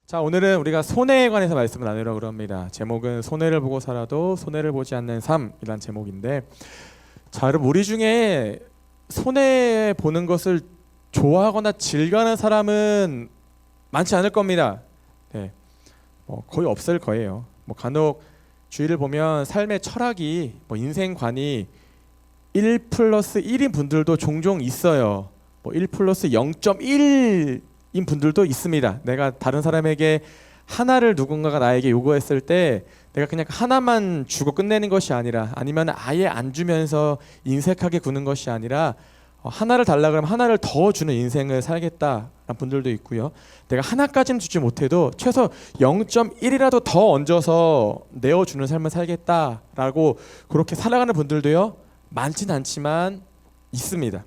자, 오늘은 우리가 손해에 관해서 말씀을 나누려고 합니다. 제목은 손해를 보고 살아도 손해를 보지 않는 삶이란 제목인데, 자, 여러분, 우리 중에 손해 보는 것을 좋아하거나 즐겨하는 사람은 많지 않을 겁니다. 네, 거의 없을 거예요. 간혹 주위를 보면 삶의 철학이 인생관이 1 플러스 1인 분들도 종종 있어요. 1 플러스 0.1인 분들도 있습니다. 내가 다른 사람에게 하나를 누군가가 나에게 요구했을 때 내가 그냥 하나만 주고 끝내는 것이 아니라, 아니면 아예 안 주면서 인색하게 구는 것이 아니라 하나를 달라 그러면 하나를 더 주는 인생을 살겠다라는 분들도 있고요. 내가 하나까지는 주지 못해도 최소 0.1이라도 더 얹어서 내어주는 삶을 살겠다라고 그렇게 살아가는 분들도요, 많진 않지만 있습니다.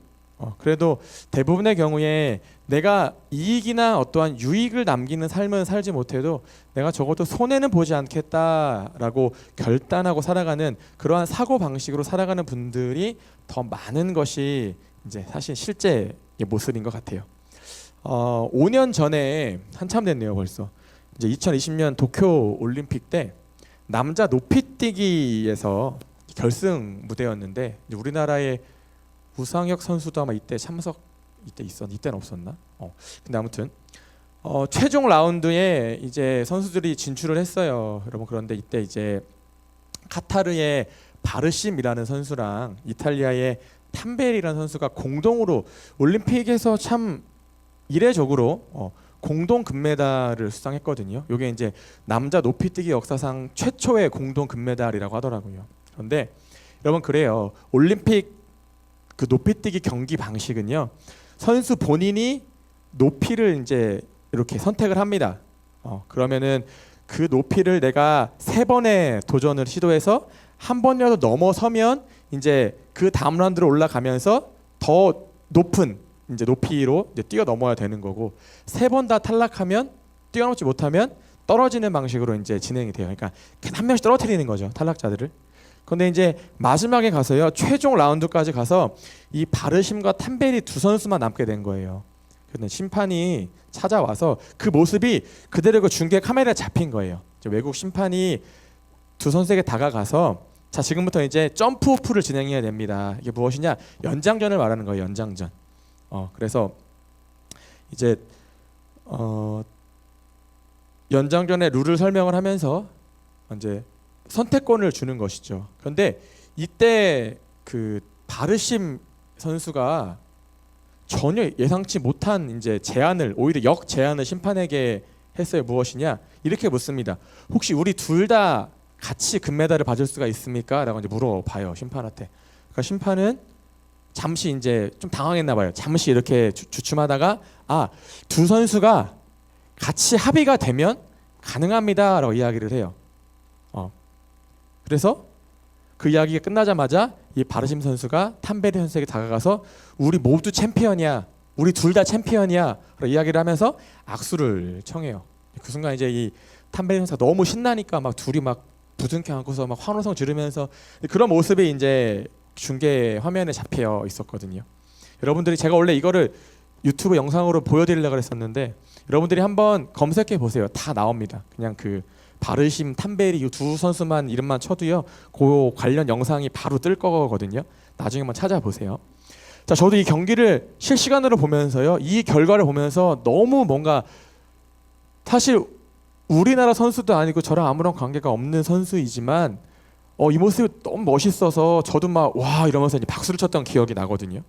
그래도 대부분의 경우에 내가 이익이나 어떠한 유익을 남기는 삶은 살지 못해도 내가 적어도 손해는 보지 않겠다라고 결단하고 살아가는 그러한 사고 방식으로 살아가는 분들이 더 많은 것이 이제 사실 실제의 모습인 것 같아요. 5년 전에 한참 됐네요, 벌써. 이제 2020년 도쿄 올림픽 때 남자 높이뛰기에서 결승 무대였는데, 이제 우리나라의 우상혁 선수도 아마 이때 이때는 없었나? 근데 아무튼 최종 라운드에 이제 선수들이 진출을 했어요, 여러분. 그런데 이때 이제 카타르의 바르심이라는 선수랑 이탈리아의 탐베리라는 선수가 공동으로 올림픽에서 참 이례적으로 공동 금메달을 수상했거든요. 이게 이제 남자 높이뛰기 역사상 최초의 공동 금메달이라고 하더라고요. 그런데 여러분, 그래요. 올림픽 그 높이뛰기 경기 방식은요, 선수 본인이 높이를 이제 이렇게 선택을 합니다. 그러면은 그 높이를 내가 3번의 도전을 시도해서 한 번이라도 넘어서면 이제 그 다음 라운드로 올라가면서 더 높은 이제 높이로 이제 뛰어넘어야 되는 거고, 3번 다 탈락하면, 뛰어넘지 못하면 떨어지는 방식으로 이제 진행이 돼요. 그러니까 한 명씩 떨어뜨리는 거죠, 탈락자들을. 근데 이제 마지막에 가서요, 최종 라운드까지 가서 이 바르심과 탐베리 두 선수만 남게 된 거예요. 근데 심판이 찾아와서 그 모습이 그대로 그 중계 카메라에 잡힌 거예요. 외국 심판이 두 선수에게 다가가서, 자, 지금부터 이제 점프 오프를 진행해야 됩니다. 이게 무엇이냐? 연장전을 말하는 거예요, 연장전. 그래서 이제 연장전의 룰을 설명을 하면서 이제 선택권을 주는 것이죠. 그런데 이때 그 바르심 선수가 전혀 예상치 못한 이제 제안을, 오히려 역 제안을 심판에게 했어요. 무엇이냐? 이렇게 묻습니다. 혹시 우리 둘 다 같이 금메달을 받을 수가 있습니까? 라고 이제 물어봐요, 심판한테. 그러니까 심판은 잠시 이제 좀 당황했나 봐요. 잠시 이렇게 주춤하다가, 두 선수가 같이 합의가 되면 가능합니다라고 이야기를 해요. 그래서 그 이야기가 끝나자마자 이 바르심 선수가 탐베리 선수에게 다가가서 우리 모두 챔피언이야, 우리 둘 다 챔피언이야 라고 이야기를 하면서 악수를 청해요. 그 순간 이제 이 탐베리 선수가 너무 신나니까 막 둘이 막 부둥켜 안고서 막 환호성 지르면서, 그런 모습이 이제 중계 화면에 잡혀 있었거든요. 여러분들이, 제가 원래 이거를 유튜브 영상으로 보여드리려고 했었는데 여러분들이 한번 검색해 보세요. 다 나옵니다. 그냥 그 바르심, 탐베리 이 두 선수만 이름만 쳐도요, 그 관련 영상이 바로 뜰 거거든요. 나중에 한번 찾아보세요. 자, 저도 이 경기를 실시간으로 보면서요, 이 결과를 보면서 너무 뭔가, 사실 우리나라 선수도 아니고 저랑 아무런 관계가 없는 선수이지만 이 모습이 너무 멋있어서 저도 막 와 이러면서 이제 박수를 쳤던 기억이 나거든요.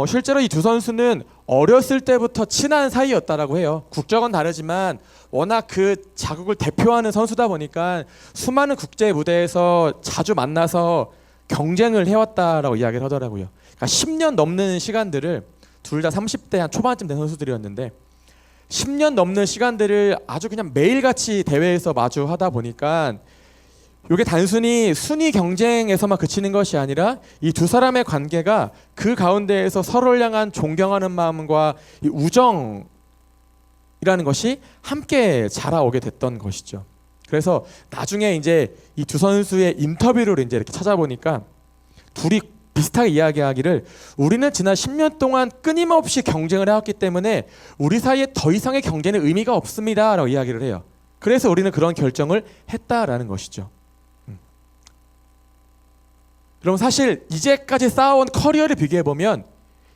실제로 이 두 선수는 어렸을 때부터 친한 사이였다라고 해요. 국적은 다르지만 워낙 그 자국을 대표하는 선수다 보니까 수많은 국제 무대에서 자주 만나서 경쟁을 해왔다라고 이야기를 하더라고요. 그러니까 10년 넘는 시간들을, 둘 다 30대 한 초반쯤 된 선수들이었는데 10년 넘는 시간들을 아주 그냥 매일같이 대회에서 마주하다 보니까 이게 단순히 순위 경쟁에서만 그치는 것이 아니라 이 두 사람의 관계가 그 가운데에서 서로를 향한 존경하는 마음과 이 우정이라는 것이 함께 자라오게 됐던 것이죠. 그래서 나중에 이제 이 두 선수의 인터뷰를 이제 이렇게 찾아보니까 둘이 비슷하게 이야기하기를 우리는 지난 10년 동안 끊임없이 경쟁을 해왔기 때문에 우리 사이에 더 이상의 경쟁은 의미가 없습니다 라고 이야기를 해요. 그래서 우리는 그런 결정을 했다라는 것이죠. 그럼 사실 이제까지 쌓아온 커리어를 비교해보면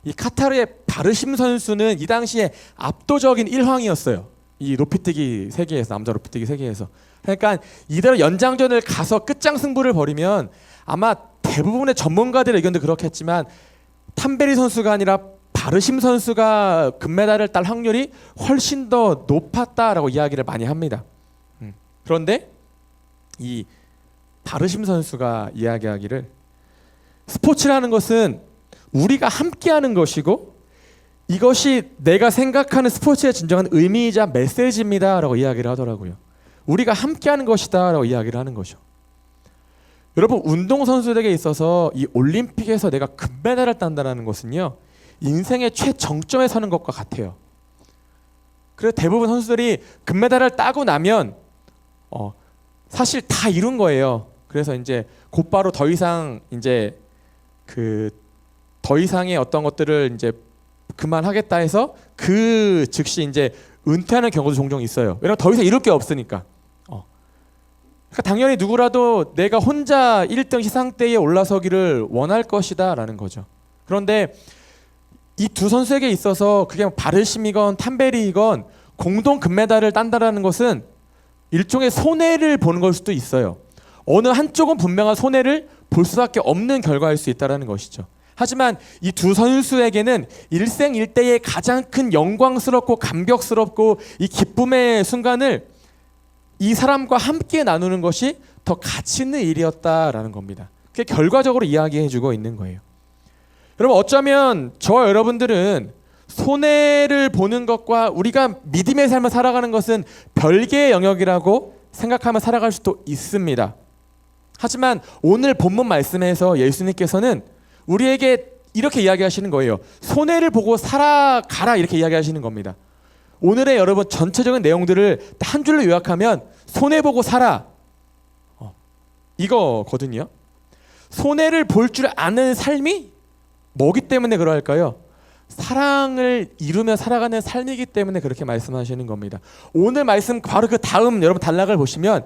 이 카타르의 바르심 선수는 이 당시에 압도적인 1황이었어요. 이 높이뛰기 세계에서, 남자 높이뛰기 세계에서. 그러니까 이대로 연장전을 가서 끝장 승부를 벌이면 아마 대부분의 전문가들의 의견도 그렇겠지만 탐베리 선수가 아니라 바르심 선수가 금메달을 딸 확률이 훨씬 더 높았다라고 이야기를 많이 합니다. 그런데 이 바르심 선수가 이야기하기를 스포츠라는 것은 우리가 함께하는 것이고 이것이 내가 생각하는 스포츠의 진정한 의미이자 메시지입니다 라고 이야기를 하더라고요. 우리가 함께하는 것이다 라고 이야기를 하는 거죠. 여러분, 운동선수들에게 있어서 이 올림픽에서 내가 금메달을 딴다는 것은요, 인생의 최정점에 서는 것과 같아요. 그래서 대부분 선수들이 금메달을 따고 나면 사실 다 이룬 거예요. 그래서 이제 곧바로 더 이상 이제 더 이상의 어떤 것들을 이제 그만하겠다 해서 그 즉시 이제 은퇴하는 경우도 종종 있어요. 왜냐면 더 이상 이룰 게 없으니까. 그러니까 당연히 누구라도 내가 혼자 1등 시상대에 올라서기를 원할 것이다라는 거죠. 그런데 이 두 선수에게 있어서 그게 바르심이건 탐베리이건 공동 금메달을 딴다라는 것은 일종의 손해를 보는 걸 수도 있어요. 어느 한쪽은 분명한 손해를 볼 수밖에 없는 결과일 수 있다는 것이죠. 하지만 이 두 선수에게는 일생일대의 가장 큰 영광스럽고 감격스럽고 이 기쁨의 순간을 이 사람과 함께 나누는 것이 더 가치 있는 일이었다라는 겁니다. 그게 결과적으로 이야기해주고 있는 거예요. 여러분, 어쩌면 저와 여러분들은 손해를 보는 것과 우리가 믿음의 삶을 살아가는 것은 별개의 영역이라고 생각하며 살아갈 수도 있습니다. 하지만 오늘 본문 말씀에서 예수님께서는 우리에게 이렇게 이야기하시는 거예요. 손해를 보고 살아가라 이렇게 이야기하시는 겁니다. 오늘의 여러분 전체적인 내용들을 한 줄로 요약하면 손해보고 살아 이거거든요. 손해를 볼 줄 아는 삶이 뭐기 때문에 그럴까요? 사랑을 이루며 살아가는 삶이기 때문에 그렇게 말씀하시는 겁니다. 오늘 말씀 바로 그 다음 여러분 단락을 보시면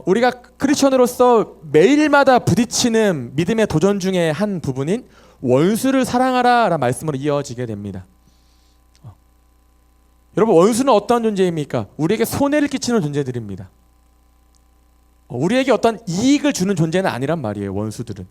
우리가 크리스천으로서 매일마다 부딪히는 믿음의 도전 중에 한 부분인 원수를 사랑하라 라는 말씀으로 이어지게 됩니다. 여러분, 원수는 어떤 존재입니까? 우리에게 손해를 끼치는 존재들입니다. 우리에게 어떤 이익을 주는 존재는 아니란 말이에요, 원수들은.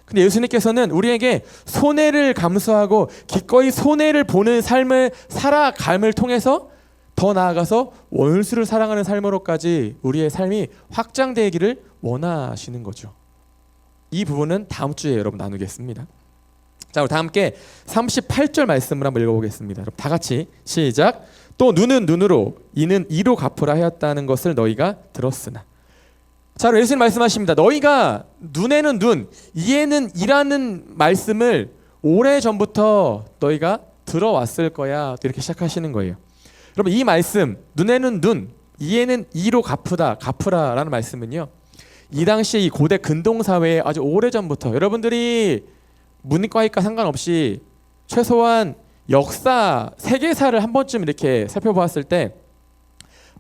근데 예수님께서는 우리에게 손해를 감수하고 기꺼이 손해를 보는 삶을 살아감을 통해서 더 나아가서 원수를 사랑하는 삶으로까지 우리의 삶이 확장되기를 원하시는 거죠. 이 부분은 다음 주에 여러분 나누겠습니다. 자, 우리 다 함께 38절 말씀을 한번 읽어보겠습니다. 다 같이 시작. 또 눈은 눈으로 이는 이로 갚으라 하였다는 것을 너희가 들었으나. 자, 예수님 말씀하십니다. 너희가 눈에는 눈, 이에는 이라는 말씀을 오래전부터 너희가 들어왔을 거야. 이렇게 시작하시는 거예요. 여러분, 이 말씀 눈에는 눈, 이에는 이로 갚으라라는 말씀은요, 이 당시에 이 고대 근동사회에 아주 오래전부터 여러분들이 문과이과 상관없이 최소한 역사, 세계사를 한 번쯤 이렇게 살펴보았을 때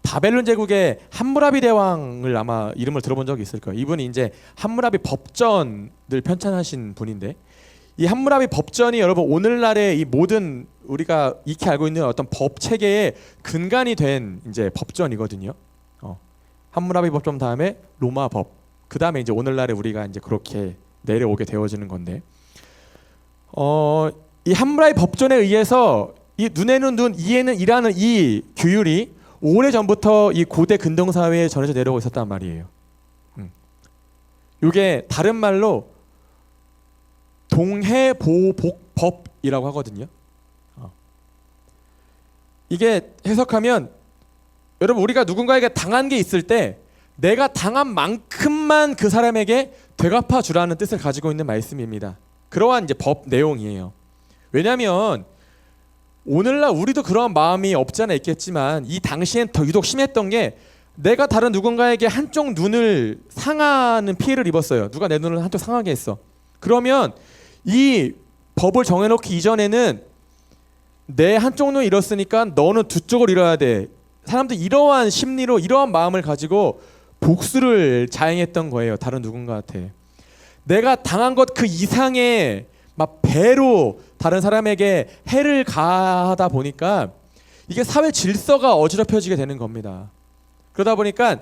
바벨론 제국의 함무라비 대왕을 아마 이름을 들어본 적이 있을 거예요. 이분이 이제 함무라비 법전을 편찬하신 분인데, 이 함무라비 법전이 여러분 오늘날의 이 모든 우리가 익히 알고 있는 어떤 법 체계의 근간이 된 이제 법전이거든요. 함무라비 법전 다음에 로마 법, 그 다음에 이제 오늘날에 우리가 이제 그렇게 내려오게 되어지는 건데, 이 함무라비 법전에 의해서 이 눈에는 눈, 이에는 이라는 이 규율이 오래 전부터 이 고대 근동 사회에 전해져 내려오고 있었단 말이에요. 이게 다른 말로 동해보복법이라고 하거든요. 이게 해석하면 여러분, 우리가 누군가에게 당한 게 있을 때 내가 당한 만큼만 그 사람에게 되갚아 주라는 뜻을 가지고 있는 말씀입니다. 그러한 이제 법 내용이에요. 왜냐하면 오늘날 우리도 그런 마음이 없지 않아 있겠지만 이 당시엔 더 유독 심했던 게 내가 다른 누군가에게 한쪽 눈을 상하는 피해를 입었어요. 누가 내 눈을 한쪽 상하게 했어. 그러면 이 법을 정해놓기 이전에는 내 한쪽 눈을 잃었으니까 너는 두 쪽을 잃어야 돼. 사람들 이러한 심리로 이러한 마음을 가지고 복수를 자행했던 거예요. 다른 누군가한테. 내가 당한 것 그 이상의 막 배로 다른 사람에게 해를 가하다 보니까 이게 사회 질서가 어지럽혀지게 되는 겁니다. 그러다 보니까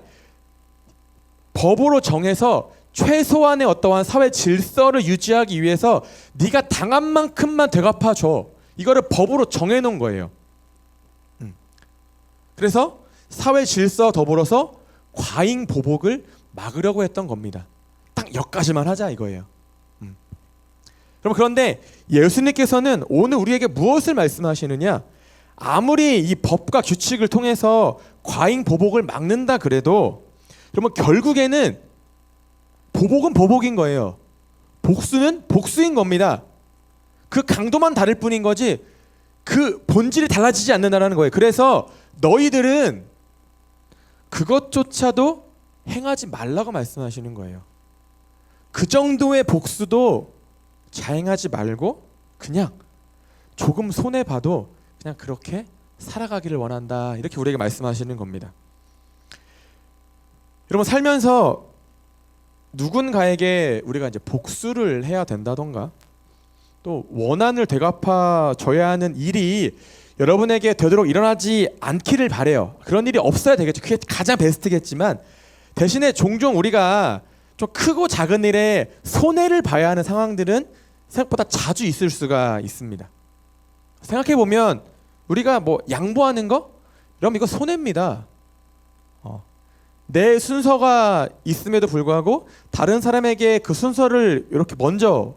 법으로 정해서 최소한의 어떠한 사회 질서를 유지하기 위해서 네가 당한 만큼만 되갚아줘. 이거를 법으로 정해놓은 거예요. 그래서 사회 질서 더불어서 과잉 보복을 막으려고 했던 겁니다. 딱 여기까지만 하자 이거예요. 여러분, 그런데 예수님께서는 오늘 우리에게 무엇을 말씀하시느냐? 아무리 이 법과 규칙을 통해서 과잉 보복을 막는다 그래도 여러분 결국에는 보복은 보복인 거예요. 복수는 복수인 겁니다. 그 강도만 다를 뿐인 거지 그 본질이 달라지지 않는다는 거예요. 그래서 너희들은 그것조차도 행하지 말라고 말씀하시는 거예요. 그 정도의 복수도 자행하지 말고 그냥 조금 손해봐도 그냥 그렇게 살아가기를 원한다. 이렇게 우리에게 말씀하시는 겁니다. 여러분, 살면서 누군가에게 우리가 이제 복수를 해야 된다던가 또 원한을 되갚아 줘야 하는 일이 여러분에게 되도록 일어나지 않기를 바래요. 그런 일이 없어야 되겠죠. 그게 가장 베스트겠지만 대신에 종종 우리가 좀 크고 작은 일에 손해를 봐야 하는 상황들은 생각보다 자주 있을 수가 있습니다. 생각해 보면 우리가 뭐 양보하는 거, 여러분 이거 손해입니다. 내 순서가 있음에도 불구하고 다른 사람에게 그 순서를 이렇게 먼저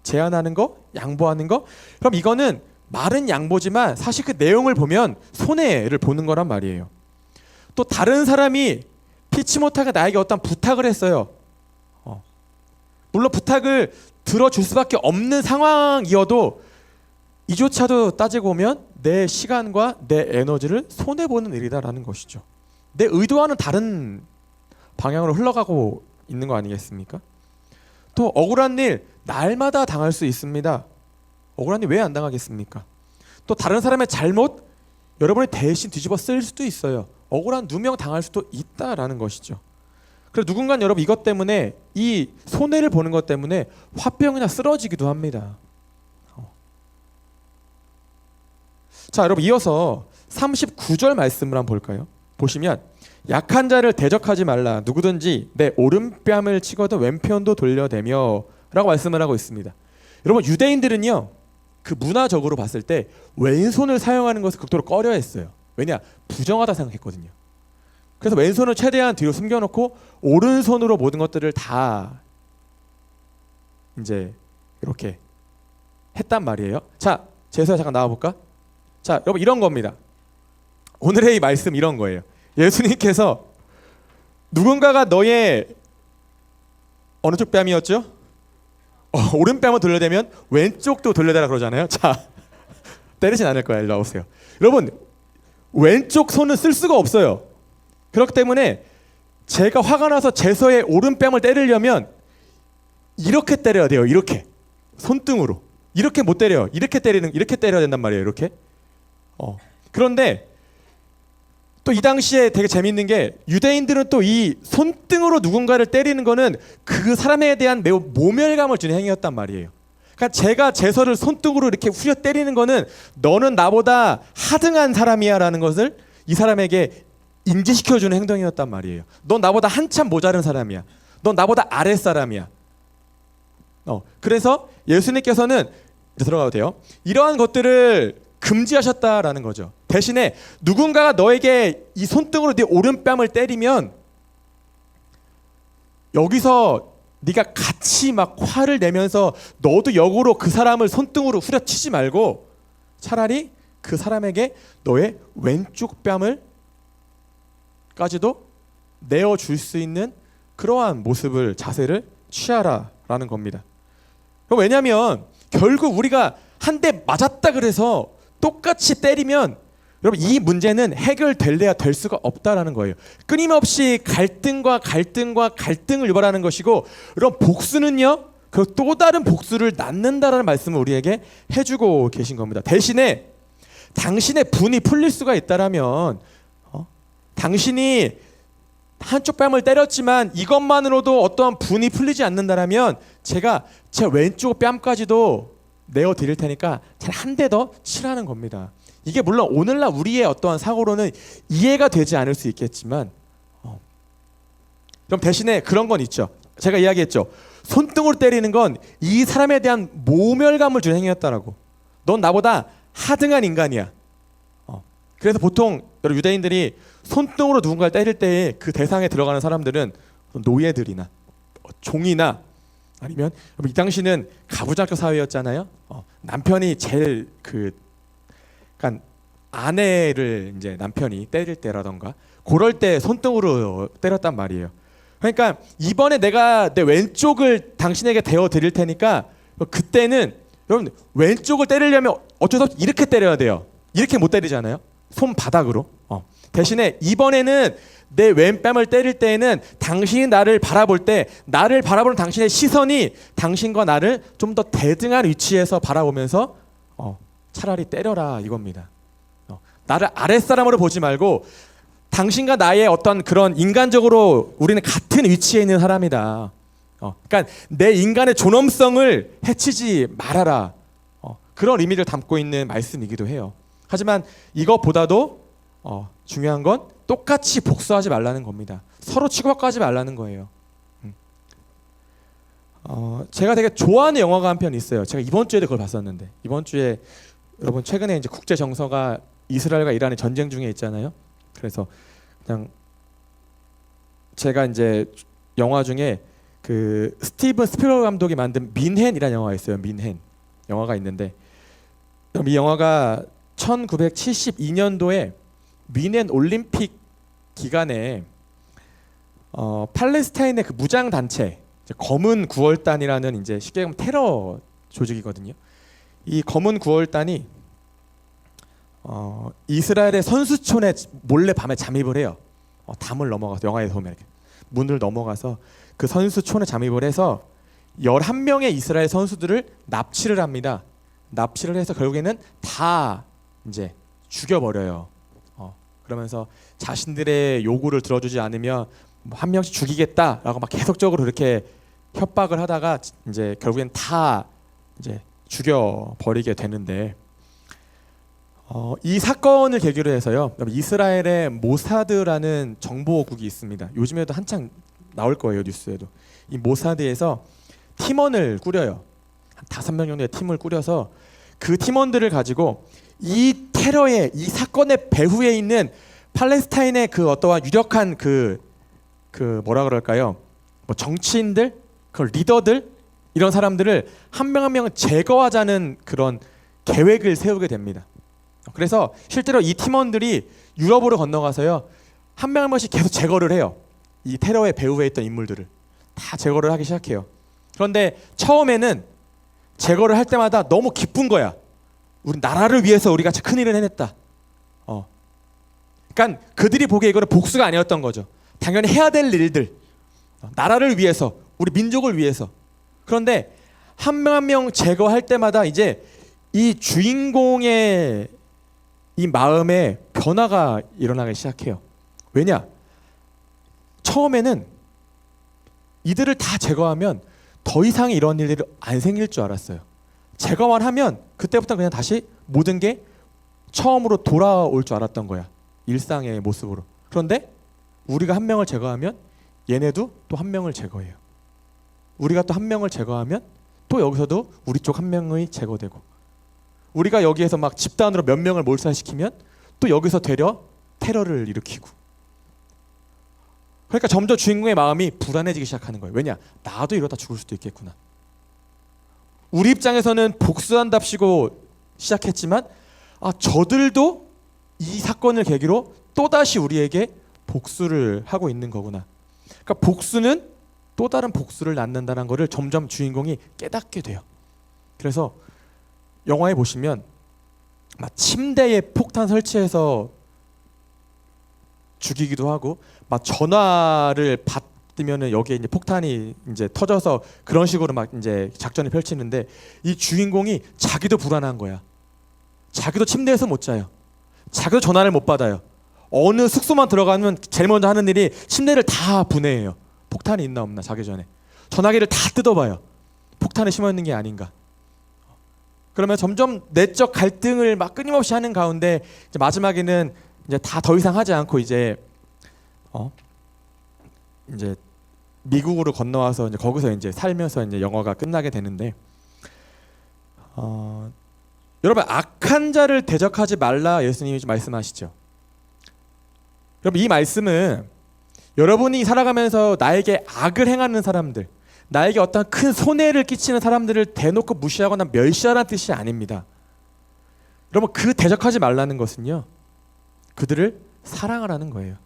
제안하는 거, 양보하는 거, 그럼 이거는 말은 양보지만 사실 그 내용을 보면 손해를 보는 거란 말이에요. 또 다른 사람이 피치 못하게 나에게 어떤 부탁을 했어요. 물론 부탁을 들어줄 수밖에 없는 상황이어도 이조차도 따지고 보면 내 시간과 내 에너지를 손해보는 일이다라는 것이죠. 내 의도와는 다른 방향으로 흘러가고 있는 거 아니겠습니까? 또 억울한 일 날마다 당할 수 있습니다. 억울한 일 왜 안 당하겠습니까? 또 다른 사람의 잘못 여러분이 대신 뒤집어 쓸 수도 있어요. 억울한 누명 당할 수도 있다라는 것이죠. 그래서 누군가는 여러분 이것 때문에 이 손해를 보는 것 때문에 화병이나 쓰러지기도 합니다. 자, 여러분 이어서 39절 말씀을 한번 볼까요? 보시면 약한 자를 대적하지 말라. 누구든지 내 오른뺨을 치거든 왼편도 돌려대며 라고 말씀을 하고 있습니다. 여러분 유대인들은요 그 문화적으로 봤을 때 왼손을 사용하는 것을 극도로 꺼려했어요. 왜냐? 부정하다 생각했거든요. 그래서 왼손을 최대한 뒤로 숨겨놓고 오른손으로 모든 것들을 다 이제 이렇게 했단 말이에요. 자, 제수야 잠깐 나와볼까? 자, 여러분 이런 겁니다. 오늘의 이 말씀 이런 거예요. 예수님께서 누군가가 너의 어느 쪽 뺨이었죠? 오른뺨을 돌려대면 왼쪽도 돌려대라 그러잖아요. 자, 때리진 않을 거야. 일로 나오세요. 여러분 왼쪽 손은 쓸 수가 없어요. 그렇기 때문에 제가 화가 나서 제서의 오른뺨을 때리려면 이렇게 때려야 돼요. 이렇게 손등으로. 이렇게 못 때려요. 이렇게 때려야 된단 말이에요. 이렇게. 그런데 또 이 당시에 되게 재밌는 게 유대인들은 또 이 손등으로 누군가를 때리는 거는 그 사람에 대한 매우 모멸감을 주는 행위였단 말이에요. 그러니까 제가 제서를 손등으로 이렇게 후려 때리는 거는 너는 나보다 하등한 사람이야라는 것을 이 사람에게 인지시켜주는 행동이었단 말이에요. 넌 나보다 한참 모자른 사람이야. 넌 나보다 아랫사람이야. 그래서 예수님께서는 들어가도 돼요. 이러한 것들을 금지하셨다라는 거죠. 대신에 누군가가 너에게 이 손등으로 네 오른뺨을 때리면 여기서 네가 같이 막 화를 내면서 너도 역으로 그 사람을 손등으로 후려치지 말고 차라리 그 사람에게 너의 왼쪽 뺨을 까지도 내어줄 수 있는 그러한 모습을 자세를 취하라라는 겁니다. 왜냐하면 결국 우리가 한 대 맞았다 그래서 똑같이 때리면 여러분 이 문제는 해결될래야 될 수가 없다라는 거예요. 끊임없이 갈등을 유발하는 것이고, 여러분 복수는요 그 또 다른 복수를 낳는다라는 말씀을 우리에게 해주고 계신 겁니다. 대신에 당신의 분이 풀릴 수가 있다라면, 당신이 한쪽 뺨을 때렸지만 이것만으로도 어떠한 분이 풀리지 않는다라면 제가 제 왼쪽 뺨까지도 내어 드릴 테니까 잘 한 대 더 치라는 겁니다. 이게 물론 오늘날 우리의 어떠한 사고로는 이해가 되지 않을 수 있겠지만, 그럼 대신에 그런 건 있죠. 제가 이야기했죠. 손등으로 때리는 건 이 사람에 대한 모멸감을 주는 행위였다라고. 넌 나보다 하등한 인간이야. 그래서 보통 여러 유대인들이 손등으로 누군가를 때릴 때에 그 대상에 들어가는 사람들은 노예들이나 종이나, 아니면 이 당시는 가부장적 사회였잖아요. 남편이 제일 그러니까 아내를 이제 남편이 때릴 때라던가 그럴 때 손등으로 때렸단 말이에요. 그러니까 이번에 내가 내 왼쪽을 당신에게 대어 드릴 테니까 그때는 여러분 왼쪽을 때리려면 어쩔 수 없이 이렇게 때려야 돼요. 이렇게 못 때리잖아요. 손바닥으로. 대신에 이번에는 내 왼뺨을 때릴 때에는 당신이 나를 바라볼 때 나를 바라보는 당신의 시선이 당신과 나를 좀 더 대등한 위치에서 바라보면서 차라리 때려라 이겁니다. 나를 아랫사람으로 보지 말고 당신과 나의 어떤 그런 인간적으로 우리는 같은 위치에 있는 사람이다. 그러니까 내 인간의 존엄성을 해치지 말아라. 그런 의미를 담고 있는 말씀이기도 해요. 하지만 이것보다도 중요한 건 똑같이 복수하지 말라는 겁니다. 서로 치고받지 말라는 거예요. 제가 되게 좋아하는 영화가 한 편 있어요. 제가 이번 주에도 그걸 봤었는데, 이번 주에 여러분 최근에 이제 국제 정서가 이스라엘과 이란의 전쟁 중에 있잖아요. 그래서 그냥 제가 이제 영화 중에 그 스티븐 스필버그 감독이 만든 민헨이라는 영화가 있어요. 민헨 영화가 있는데, 이 영화가 1972년도에 민헨 올림픽 기간에 팔레스타인의 그 무장 단체 검은 9월단이라는 이제 쉽게 말하면 테러 조직이거든요. 이 검은 9월단이 이스라엘의 선수촌에 몰래 밤에 잠입을 해요. 담을 넘어가서, 영화에서 보면 이렇게 문을 넘어가서 그 선수촌에 잠입을 해서 11명의 이스라엘 선수들을 납치를 합니다. 납치를 해서 결국에는 다 이제 죽여버려요. 그러면서 자신들의 요구를 들어주지 않으면 한 명씩 죽이겠다라고 막 계속적으로 이렇게 협박을 하다가 이제 결국엔 다 이제 죽여버리게 되는데, 이 사건을 계기로 해서요, 이스라엘의 모사드라는 정보국이 있습니다. 요즘에도 한창 나올 거예요, 뉴스에도. 이 모사드에서 팀원을 꾸려요. 한 5명 정도의 팀을 꾸려서 그 팀원들을 가지고 이 테러의, 이 사건의 배후에 있는 팔레스타인의 그 어떠한 유력한 그 뭐라 그럴까요? 뭐 정치인들, 그 리더들, 이런 사람들을 한 명 한 명 제거하자는 그런 계획을 세우게 됩니다. 그래서 실제로 이 팀원들이 유럽으로 건너가서요, 한 명 한 명씩 계속 제거를 해요. 이 테러의 배후에 있던 인물들을 다 제거를 하기 시작해요. 그런데 처음에는 제거를 할 때마다 너무 기쁜 거야. 우리 나라를 위해서 우리가 큰일을 해냈다. 그러니까 그들이 보기에 이거는 복수가 아니었던 거죠. 당연히 해야 될 일들, 나라를 위해서, 우리 민족을 위해서. 그런데 한 명 한 명 제거할 때마다 이제 이 주인공의 이 마음에 변화가 일어나기 시작해요. 왜냐? 처음에는 이들을 다 제거하면 더 이상 이런 일들이 안 생길 줄 알았어요. 제거만 하면 그때부터 그냥 다시 모든 게 처음으로 돌아올 줄 알았던 거야. 일상의 모습으로. 그런데 우리가 한 명을 제거하면 얘네도 또 한 명을 제거해요. 우리가 또 한 명을 제거하면 또 여기서도 우리 쪽 한 명이 제거되고, 우리가 여기에서 막 집단으로 몇 명을 몰살시키면 또 여기서 되려 테러를 일으키고. 그러니까 점점 주인공의 마음이 불안해지기 시작하는 거예요. 왜냐? 나도 이러다 죽을 수도 있겠구나. 우리 입장에서는 복수한답시고 시작했지만 저들도 이 사건을 계기로 또다시 우리에게 복수를 하고 있는 거구나. 그러니까 복수는 또 다른 복수를 낳는다는 것을 점점 주인공이 깨닫게 돼요. 그래서 영화에 보시면 막 침대에 폭탄 설치해서 죽이기도 하고, 막 전화를 받으면은 여기에 이제 폭탄이 이제 터져서 그런 식으로 막 이제 작전을 펼치는데, 이 주인공이 자기도 불안한 거야. 자기도 침대에서 못 자요. 자기도 전화를 못 받아요. 어느 숙소만 들어가면 제일 먼저 하는 일이 침대를 다 분해해요. 폭탄이 있나 없나 자기 전에. 전화기를 다 뜯어봐요. 폭탄에 심어 있는 게 아닌가. 그러면 점점 내적 갈등을 막 끊임없이 하는 가운데 이제 마지막에는 이제 다 더 이상 하지 않고 이제 이제 미국으로 건너와서 이제 거기서 이제 살면서 이제 영화가 끝나게 되는데, 여러분, 악한 자를 대적하지 말라 예수님이 말씀하시죠. 여러분, 이 말씀은 여러분이 살아가면서 나에게 악을 행하는 사람들, 나에게 어떤 큰 손해를 끼치는 사람들을 대놓고 무시하거나 멸시하라는 뜻이 아닙니다. 여러분, 그 대적하지 말라는 것은요, 그들을 사랑하라는 거예요.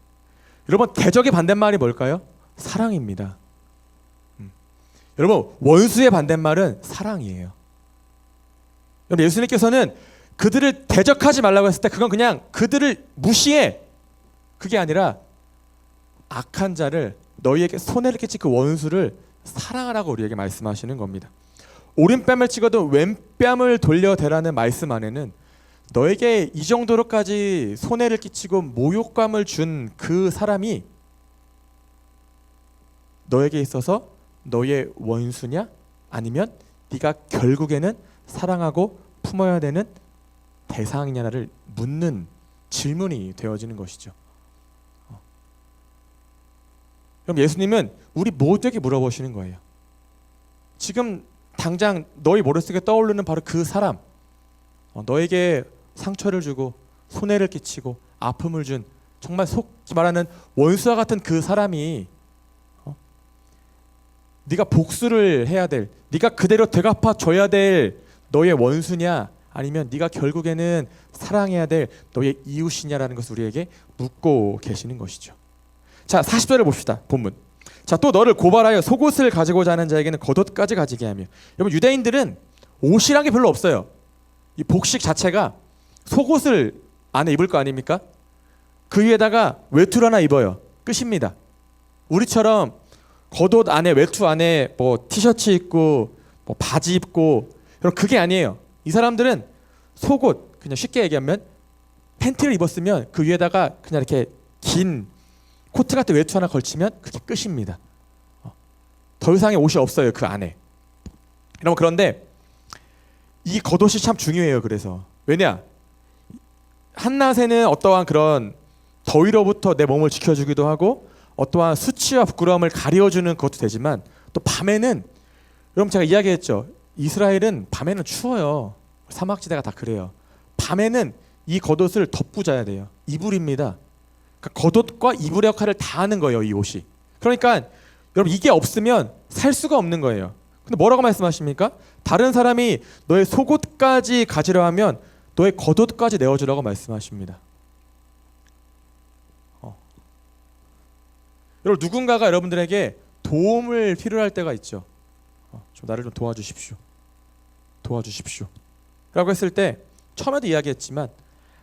여러분, 대적의 반대말이 뭘까요? 사랑입니다. 여러분, 원수의 반대말은 사랑이에요. 여러분, 예수님께서는 그들을 대적하지 말라고 했을 때 그건 그냥 그들을 무시해, 그게 아니라 악한 자를, 너희에게 손해를 끼칠 그 원수를 사랑하라고 우리에게 말씀하시는 겁니다. 오른뺨을 찍어도 왼뺨을 돌려대라는 말씀 안에는 너에게 이 정도로까지 손해를 끼치고 모욕감을 준 그 사람이 너에게 있어서 너의 원수냐, 아니면 네가 결국에는 사랑하고 품어야 되는 대상이냐를 묻는 질문이 되어지는 것이죠. 그럼 예수님은 우리 모두에게 물어보시는 거예요. 지금 당장 너희 머릿속에 떠오르는 바로 그 사람, 너에게 상처를 주고 손해를 끼치고 아픔을 준, 정말 속히 말하는 원수와 같은 그 사람이 네가 복수를 해야 될, 네가 그대로 되갚아 줘야 될 너의 원수냐, 아니면 네가 결국에는 사랑해야 될 너의 이웃이냐라는 것을 우리에게 묻고 계시는 것이죠. 자, 40절을 봅시다. 본문. 자, 또 너를 고발하여 속옷을 가지고자 하는 자에게는 겉옷까지 가지게 하며. 여러분, 유대인들은 옷이란 게 별로 없어요. 이 복식 자체가 속옷을 안에 입을 거 아닙니까? 그 위에다가 외투를 하나 입어요. 끝입니다. 우리처럼 겉옷 안에, 외투 안에 뭐 티셔츠 입고 뭐 바지 입고, 여러분, 그게 아니에요. 이 사람들은 속옷, 그냥 쉽게 얘기하면 팬티를 입었으면 그 위에다가 그냥 이렇게 긴 코트 같은 외투 하나 걸치면 그게 끝입니다. 더 이상의 옷이 없어요, 그 안에. 여러분, 그런데 이 겉옷이 참 중요해요. 그래서 왜냐, 한낮에는 어떠한 그런 더위로부터 내 몸을 지켜주기도 하고, 어떠한 수치와 부끄러움을 가려주는 것도 되지만, 또 밤에는, 여러분, 제가 이야기했죠. 이스라엘은 밤에는 추워요. 사막지대가 다 그래요. 밤에는 이 겉옷을 덮고 자야 돼요. 이불입니다. 그러니까 겉옷과 이불의 역할을 다 하는 거예요, 이 옷이. 그러니까 여러분, 이게 없으면 살 수가 없는 거예요. 근데 뭐라고 말씀하십니까? 다른 사람이 너의 속옷까지 가지려 하면 너의 겉옷까지 내어주라고 말씀하십니다. 여러분, 누군가가 여러분들에게 도움을 필요할 때가 있죠. 좀 나를 좀 도와주십시오. 도와주십시오. 라고 했을 때, 처음에도 이야기했지만,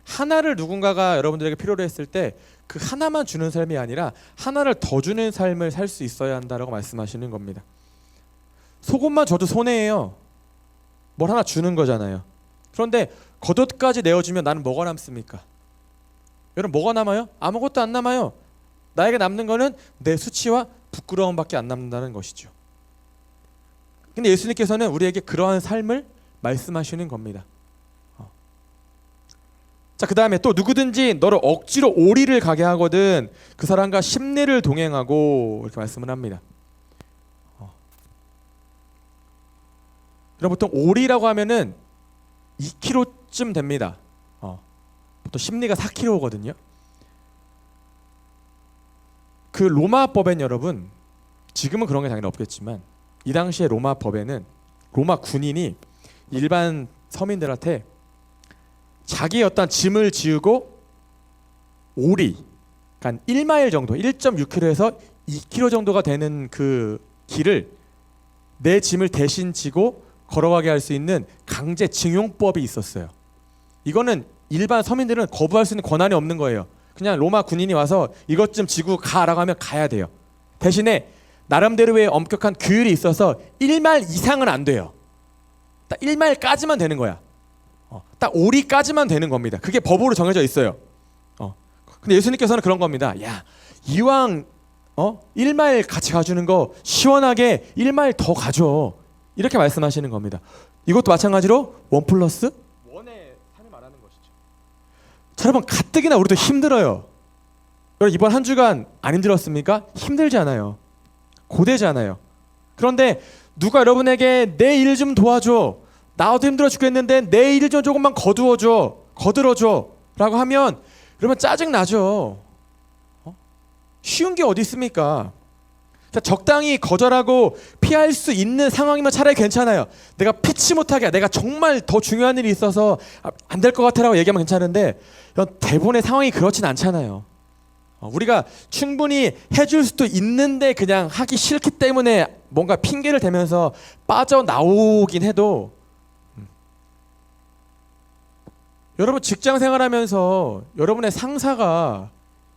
하나를 누군가가 여러분들에게 필요로 했을 때 그 하나만 주는 삶이 아니라 하나를 더 주는 삶을 살 수 있어야 한다라고 말씀하시는 겁니다. 속옷만 줘도 손해예요. 뭘 하나 주는 거잖아요. 그런데 겉옷까지 내어주면 나는 뭐가 남습니까? 여러분, 뭐가 남아요? 아무것도 안 남아요. 나에게 남는 거는 내 수치와 부끄러움밖에 안 남는다는 것이죠. 근데 예수님께서는 우리에게 그러한 삶을 말씀하시는 겁니다. 자, 그 다음에 또 누구든지 너를 억지로 오리를 가게 하거든 그 사람과 십리를 동행하고, 이렇게 말씀을 합니다. 여러분, 보통 오리라고 하면은 2kg쯤 됩니다. 보통 십리가 4kg거든요. 그 로마 법엔, 여러분, 지금은 그런 게 당연히 없겠지만 이 당시에 로마 법에는 로마 군인이 일반 서민들한테 자기의 어떤 짐을 지우고 오리, 그러니까 1마일 정도, 1.6km에서 2km 정도가 되는 그 길을 내 짐을 대신 지고 걸어가게 할 수 있는 강제 징용법이 있었어요. 이거는 일반 서민들은 거부할 수 있는 권한이 없는 거예요. 그냥 로마 군인이 와서 이것 좀 지고 가라고 하면 가야 돼요. 대신에 나름대로의 엄격한 규율이 있어서 1마일 이상은 안 돼요. 딱 1마일까지만 되는 거야. 딱 오리까지만 되는 겁니다. 그게 법으로 정해져 있어요. 근데 예수님께서는 그런 겁니다. 야, 이왕 1마일 같이 가주는 거 시원하게 1마일 더 가줘. 이렇게 말씀하시는 겁니다. 이것도 마찬가지로 1+1의 삶을 말하는 것이죠. 자, 여러분 가뜩이나 우리도 힘들어요. 여러분 이번 한 주간 안 힘들었습니까? 힘들지 않아요. 고되지 않아요. 그런데 누가 여러분에게 내 일 좀 도와줘. 나도 힘들어 죽겠는데 내 일 좀 조금만 거들어줘 라고 하면 그러면 짜증나죠. 쉬운 게 어디 있습니까? 적당히 거절하고 피할 수 있는 상황이면 차라리 괜찮아요. 내가 피치 못하게 내가 정말 더 중요한 일이 있어서 안 될 것 같아라고 얘기하면 괜찮은데 대부분의 상황이 그렇진 않잖아요. 우리가 충분히 해줄 수도 있는데 그냥 하기 싫기 때문에 뭔가 핑계를 대면서 빠져나오긴 해도 여러분 직장 생활하면서 여러분의 상사가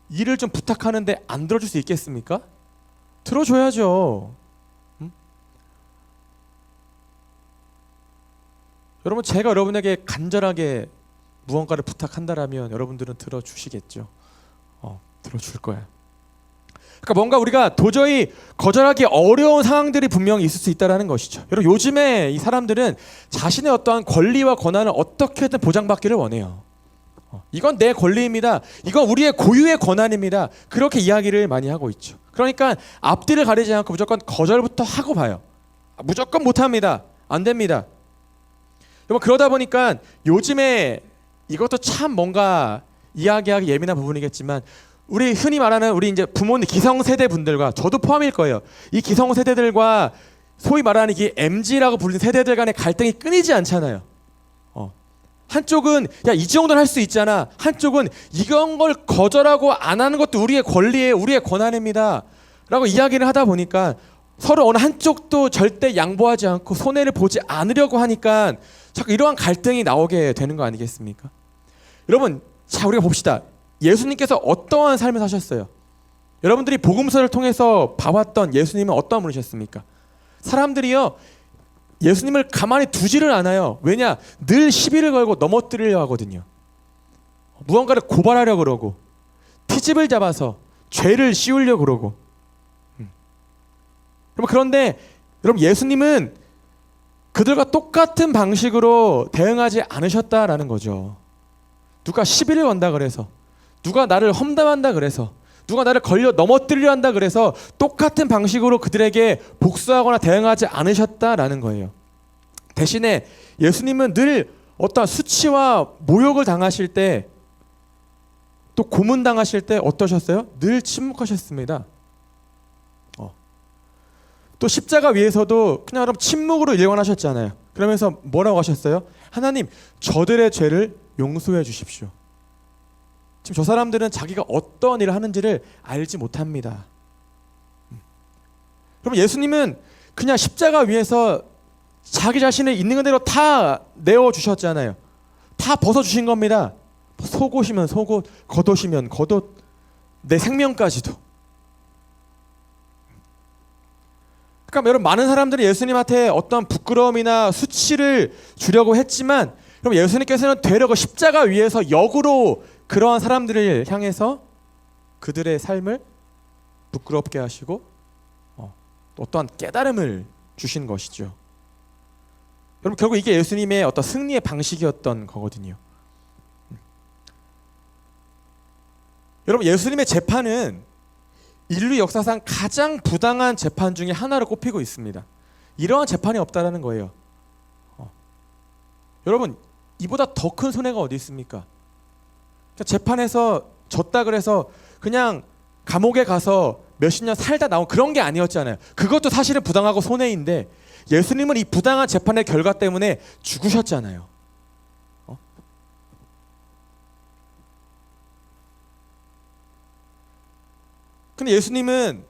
일을 좀 부탁하는데 안 들어줄 수 있겠습니까? 들어줘야죠. 여러분 제가 여러분에게 간절하게 무언가를 부탁한다라면 여러분들은 들어주시겠죠. 들어줄 거야. 그러니까 뭔가 우리가 도저히 거절하기 어려운 상황들이 분명히 있을 수 있다는 것이죠. 여러분 요즘에 이 사람들은 자신의 어떠한 권리와 권한을 어떻게든 보장받기를 원해요. 이건 내 권리입니다. 이건 우리의 고유의 권한입니다. 그렇게 이야기를 많이 하고 있죠. 그러니까 앞뒤를 가리지 않고 무조건 거절부터 하고 봐요. 무조건 못합니다. 안 됩니다. 여러분 그러다 보니까 요즘에 이것도 참 뭔가 이야기하기 예민한 부분이겠지만 우리 흔히 말하는 우리 이제 부모님 기성세대 분들과 저도 포함일 거예요. 이 기성세대들과 소위 말하는 이 MZ라고 불리는 세대들 간의 갈등이 끊이지 않잖아요. 한쪽은 야 이 정도는 할 수 있잖아. 한쪽은 이런 걸 거절하고 안 하는 것도 우리의 권리예요. 우리의 권한입니다. 라고 이야기를 하다 보니까 서로 어느 한쪽도 절대 양보하지 않고 손해를 보지 않으려고 하니까 자꾸 이러한 갈등이 나오게 되는 거 아니겠습니까? 여러분 자 우리가 봅시다. 예수님께서 어떠한 삶을 사셨어요? 여러분들이 복음서를 통해서 봐왔던 예수님은 어떠한 분이셨습니까? 사람들이요 예수님을 가만히 두지를 않아요. 왜냐? 늘 시비를 걸고 넘어뜨리려 하거든요. 무언가를 고발하려고 그러고 트집을 잡아서 죄를 씌우려고 그러고 그런데 여러분 예수님은 그들과 똑같은 방식으로 대응하지 않으셨다라는 거죠. 누가 시비를 건다 그래서 누가 나를 험담한다 그래서 누가 나를 걸려 넘어뜨리려 한다 그래서 똑같은 방식으로 그들에게 복수하거나 대응하지 않으셨다라는 거예요. 대신에 예수님은 늘 어떤 수치와 모욕을 당하실 때 또 고문당하실 때 어떠셨어요? 늘 침묵하셨습니다. 또 십자가 위에서도 그냥 여러분 침묵으로 일관하셨잖아요. 그러면서 뭐라고 하셨어요? 하나님 저들의 죄를 용서해 주십시오. 지금 저 사람들은 자기가 어떤 일을 하는지를 알지 못합니다. 그럼 예수님은 그냥 십자가 위에서 자기 자신을 있는 그대로 다 내어주셨잖아요. 다 벗어주신 겁니다. 속옷이면 속옷, 겉옷이면 겉옷, 내 생명까지도. 그러니까 여러분 많은 사람들이 예수님한테 어떤 부끄러움이나 수치를 주려고 했지만 그럼 예수님께서는 되려 십자가 위에서 역으로 그러한 사람들을 향해서 그들의 삶을 부끄럽게 하시고 어떠한 깨달음을 주신 것이죠. 여러분 결국 이게 예수님의 어떤 승리의 방식이었던 거거든요. 여러분 예수님의 재판은 인류 역사상 가장 부당한 재판 중에 하나로 꼽히고 있습니다. 이러한 재판이 없다라는 거예요. 여러분 이보다 더 큰 손해가 어디 있습니까? 재판에서 졌다 그래서 그냥 감옥에 가서 몇십 년 살다 나온 그런 게 아니었잖아요. 그것도 사실은 부당하고 손해인데 예수님은 이 부당한 재판의 결과 때문에 죽으셨잖아요. 근데 예수님은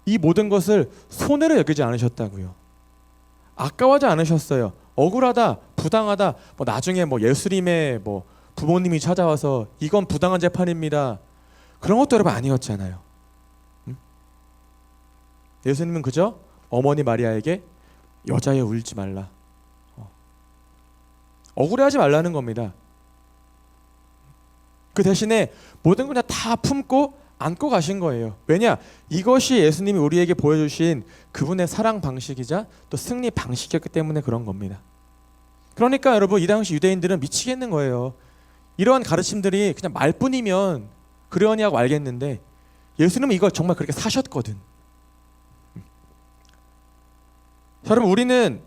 이 모든 것을 손해로 여기지 않으셨다고요. 아까워하지 않으셨어요. 억울하다, 부당하다. 뭐 나중에 뭐 예수님의 뭐 부모님이 찾아와서 이건 부당한 재판입니다. 그런 것도 여러분 아니었잖아요. 예수님은 그저 어머니 마리아에게 여자여 울지 말라. 억울해하지 말라는 겁니다. 그 대신에 모든 걸 다 품고 안고 가신 거예요. 왜냐? 이것이 예수님이 우리에게 보여주신 그분의 사랑 방식이자 또 승리 방식이었기 때문에 그런 겁니다. 그러니까 여러분 이 당시 유대인들은 미치겠는 거예요. 이러한 가르침들이 그냥 말뿐이면 그러니 하고 알겠는데 예수님은 이걸 정말 그렇게 사셨거든. 여러분 우리는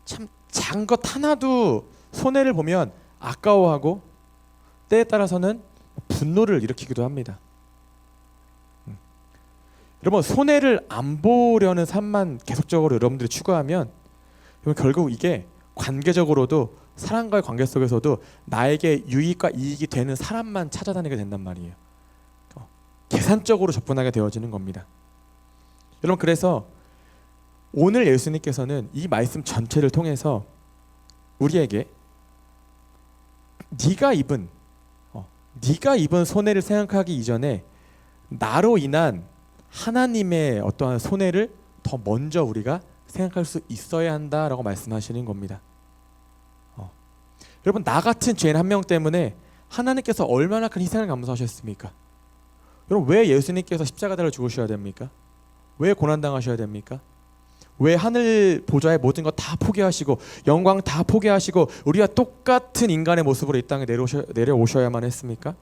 참 작은 것 하나도 손해를 보면 아까워하고 때에 따라서는 분노를 일으키기도 합니다. 여러분 손해를 안 보려는 삶만 계속적으로 여러분들이 추구하면 결국 이게 관계적으로도 사람과의 관계 속에서도 나에게 유익과 이익이 되는 사람만 찾아다니게 된단 말이에요. 계산적으로 접근하게 되어지는 겁니다. 여러분 그래서 오늘 예수님께서는 이 말씀 전체를 통해서 우리에게 네가 입은 손해를 생각하기 이전에 나로 인한 하나님의 어떠한 손해를 더 먼저 우리가 생각할 수 있어야 한다라고 말씀하시는 겁니다. 여러분 나 같은 죄인 한 명 때문에 하나님께서 얼마나 큰 희생을 감수하셨습니까? 여러분 왜 예수님께서 십자가를 죽으셔야 됩니까? 왜 고난당하셔야 됩니까? 왜 하늘 보좌의 모든 것 다 포기하시고 영광 다 포기하시고 우리와 똑같은 인간의 모습으로 이 땅에 내려오셔야만 했습니까?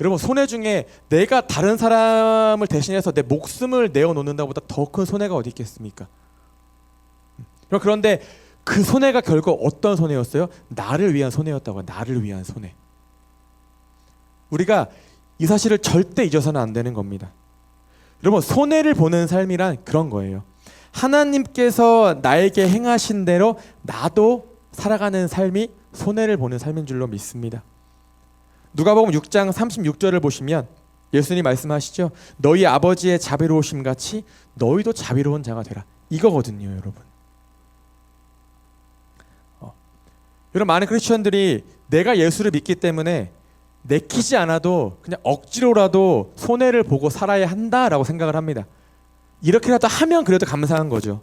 여러분 손해 중에 내가 다른 사람을 대신해서 내 목숨을 내어놓는다 보다 더 큰 손해가 어디 있겠습니까? 그런데 그 손해가 결국 어떤 손해였어요? 나를 위한 손해였다고요. 나를 위한 손해. 우리가 이 사실을 절대 잊어서는 안 되는 겁니다. 여러분 손해를 보는 삶이란 그런 거예요. 하나님께서 나에게 행하신 대로 나도 살아가는 삶이 손해를 보는 삶인 줄로 믿습니다. 누가복음 6장 36절을 보시면 예수님 말씀하시죠. 너희 아버지의 자비로우심 같이 너희도 자비로운 자가 되라. 이거거든요, 여러분. 여러분 많은 크리스천들이 내가 예수를 믿기 때문에 내키지 않아도 그냥 억지로라도 손해를 보고 살아야 한다라고 생각을 합니다. 이렇게라도 하면 그래도 감사한 거죠.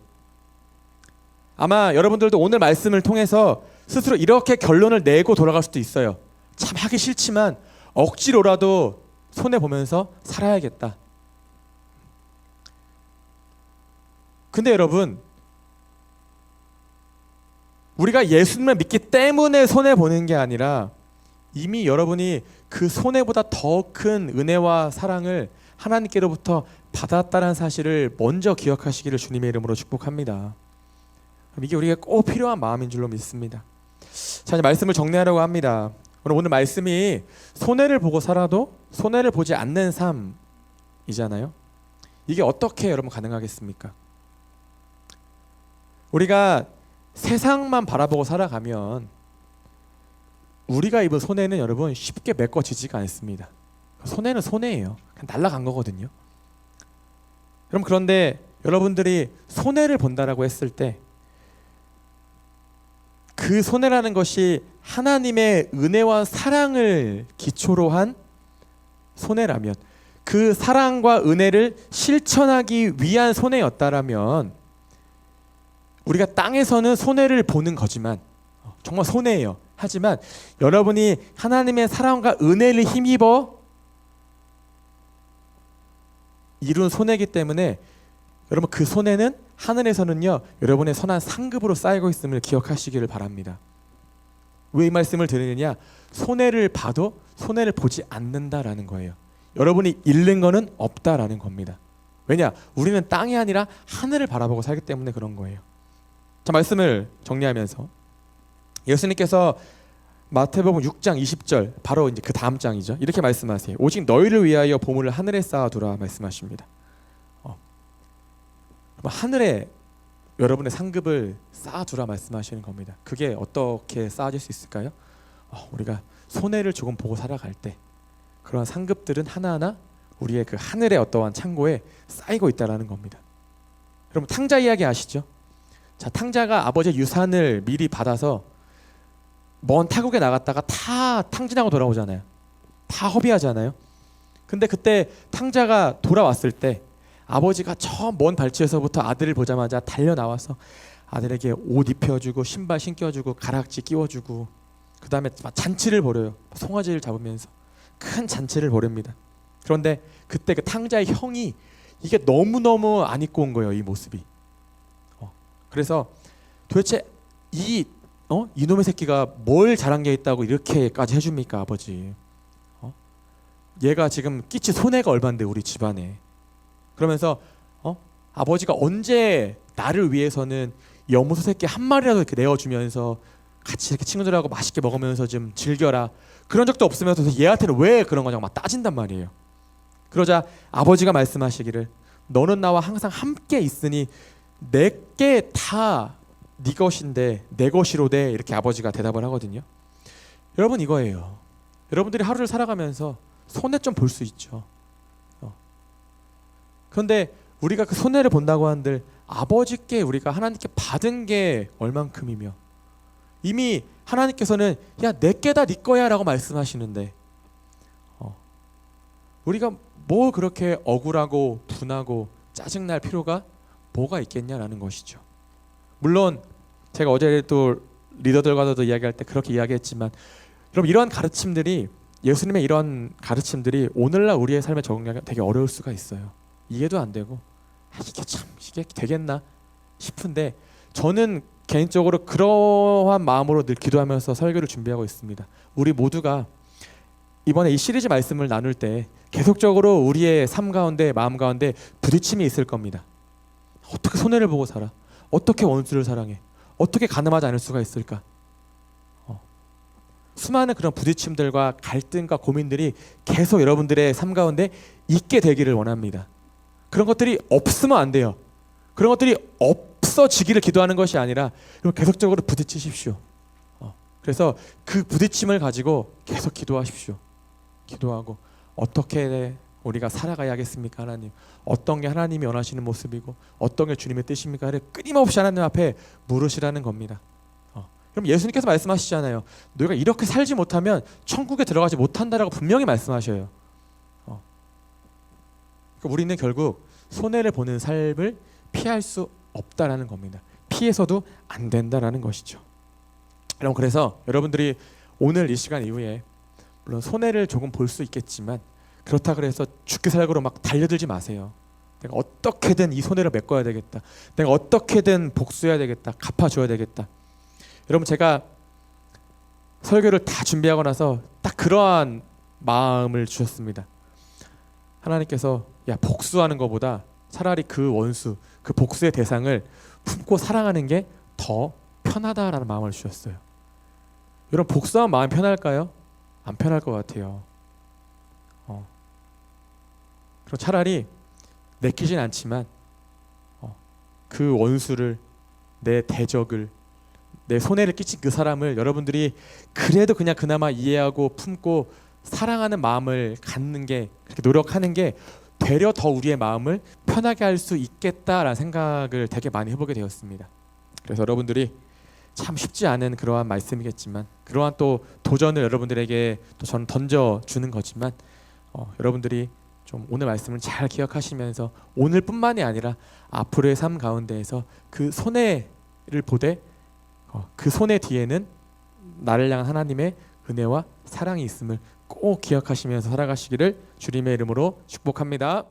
아마 여러분들도 오늘 말씀을 통해서 스스로 이렇게 결론을 내고 돌아갈 수도 있어요. 참 하기 싫지만 억지로라도 손해보면서 살아야겠다. 근데 여러분 우리가 예수님을 믿기 때문에 손해보는 게 아니라 이미 여러분이 그 손해보다 더 큰 은혜와 사랑을 하나님께로부터 받았다는 사실을 먼저 기억하시기를 주님의 이름으로 축복합니다. 이게 우리가 꼭 필요한 마음인 줄로 믿습니다. 자, 이제 말씀을 정리하려고 합니다. 오늘 말씀이 손해를 보고 살아도 손해를 보지 않는 삶이잖아요. 이게 어떻게 여러분 가능하겠습니까? 우리가 세상만 바라보고 살아가면 우리가 입은 손해는 여러분 쉽게 메꿔지지가 않습니다. 손해는 손해예요. 그냥 날아간 거거든요. 여러분 그런데 여러분들이 손해를 본다라고 했을 때 그 손해라는 것이 하나님의 은혜와 사랑을 기초로 한 손해라면 그 사랑과 은혜를 실천하기 위한 손해였다라면 우리가 땅에서는 손해를 보는 거지만 정말 손해예요. 하지만 여러분이 하나님의 사랑과 은혜를 힘입어 이룬 손해이기 때문에 여러분 그 손해는 하늘에서는요 여러분의 선한 상급으로 쌓이고 있음을 기억하시기를 바랍니다. 왜 이 말씀을 드리느냐? 손해를 봐도 손해를 보지 않는다라는 거예요. 여러분이 잃는 거는 없다라는 겁니다. 왜냐? 우리는 땅이 아니라 하늘을 바라보고 살기 때문에 그런 거예요. 자, 말씀을 정리하면서 예수님께서 마태복음 6장 20절 바로 이제 그 다음 장이죠. 이렇게 말씀하세요. 오직 너희를 위하여 보물을 하늘에 쌓아두라 말씀하십니다. 하늘에 여러분의 상급을 쌓아두라 말씀하시는 겁니다. 그게 어떻게 쌓아질 수 있을까요? 우리가 손해를 조금 보고 살아갈 때 그런 상급들은 하나하나 우리의 그 하늘의 어떠한 창고에 쌓이고 있다라는 겁니다. 여러분 탕자 이야기 아시죠? 자, 탕자가 아버지의 유산을 미리 받아서 먼 타국에 나갔다가 다 탕진하고 돌아오잖아요. 다 허비하잖아요. 근데 그때 탕자가 돌아왔을 때 아버지가 저 먼 발치에서부터 아들을 보자마자 달려 나와서 아들에게 옷 입혀주고 신발 신겨주고 가락지 끼워주고 그 다음에 잔치를 벌여요. 송아지를 잡으면서 큰 잔치를 벌입니다. 그런데 그때 그 탕자의 형이 이게 너무너무 안 입고 온 거예요. 이 모습이. 그래서 도대체 이놈의 새끼가 뭘 잘한 게 있다고 이렇게까지 해줍니까 아버지. 얘가 지금 끼치 손해가 얼만데 우리 집안에. 그러면서 아버지가 언제 나를 위해서는 염소 새끼 한 마리라도 이렇게 내어주면서 같이 이렇게 친구들하고 맛있게 먹으면서 좀 즐겨라 그런 적도 없으면서 얘한테는 왜 그런 거냐고 막 따진단 말이에요. 그러자 아버지가 말씀하시기를 너는 나와 항상 함께 있으니 내게 다 네 것인데 내 것이로되 이렇게 아버지가 대답을 하거든요. 여러분 이거예요. 여러분들이 하루를 살아가면서 손해 좀 볼 수 있죠. 그런데 우리가 그 손해를 본다고 한들 아버지께 우리가 하나님께 받은 게 얼만큼이며 이미 하나님께서는 야 내게다 네 거야 라고 말씀하시는데 우리가 뭘 그렇게 억울하고 분하고 짜증날 필요가 뭐가 있겠냐라는 것이죠. 물론 제가 어제도 리더들과도 이야기할 때 그렇게 이야기했지만 여러분 이러한 가르침들이 예수님의 이런 가르침들이 오늘날 우리의 삶에 적용하기가 되게 어려울 수가 있어요. 이해도 안 되고 이게 되겠나 싶은데 저는 개인적으로 그러한 마음으로 늘 기도하면서 설교를 준비하고 있습니다. 우리 모두가 이번에 이 시리즈 말씀을 나눌 때 계속적으로 우리의 삶 가운데 마음 가운데 부딪힘이 있을 겁니다. 어떻게 손해를 보고 살아? 어떻게 원수를 사랑해? 어떻게 가늠하지 않을 수가 있을까? 수많은 그런 부딪힘들과 갈등과 고민들이 계속 여러분들의 삶 가운데 있게 되기를 원합니다. 그런 것들이 없으면 안 돼요. 그런 것들이 없어지기를 기도하는 것이 아니라 계속적으로 부딪히십시오. 그래서 그 부딪힘을 가지고 계속 기도하십시오. 기도하고 어떻게 우리가 살아가야겠습니까 하나님? 어떤 게 하나님이 원하시는 모습이고 어떤 게 주님의 뜻입니까?를 끊임없이 하나님 앞에 물으시라는 겁니다. 그럼 예수님께서 말씀하시잖아요. 너희가 이렇게 살지 못하면 천국에 들어가지 못한다라고 분명히 말씀하셔요. 그러니까 우리는 결국 손해를 보는 삶을 피할 수 없다라는 겁니다. 피해서도 안 된다라는 것이죠. 여러분 그래서 여러분들이 오늘 이 시간 이후에 물론 손해를 조금 볼 수 있겠지만 그렇다 그래서 죽기 살기로 막 달려들지 마세요. 내가 어떻게든 이 손해를 메꿔야 되겠다. 내가 어떻게든 복수해야 되겠다. 갚아줘야 되겠다. 여러분 제가 설교를 다 준비하고 나서 딱 그러한 마음을 주셨습니다. 하나님께서 야 복수하는 것보다 차라리 그 원수, 그 복수의 대상을 품고 사랑하는 게 더 편하다라는 마음을 주셨어요. 여러분 복수하면 마음이 편할까요? 안 편할 것 같아요. 그럼 차라리 내키진 않지만 그 원수를 내 대적을 내 손해를 끼친 그 사람을 여러분들이 그래도 그냥 그나마 이해하고 품고 사랑하는 마음을 갖는 게 그렇게 노력하는 게 되려 더 우리의 마음을 편하게 할 수 있겠다라는 생각을 되게 많이 해보게 되었습니다. 그래서 여러분들이 참 쉽지 않은 그러한 말씀이겠지만 그러한 또 도전을 여러분들에게 또 저는 던져주는 거지만 여러분들이 좀 오늘 말씀을 잘 기억하시면서 오늘뿐만이 아니라 앞으로의 삶 가운데에서 그 손해를 보되 그 손해 뒤에는 나를 향한 하나님의 은혜와 사랑이 있음을 꼭 기억하시면서 살아가시기를 주님의 이름으로 축복합니다.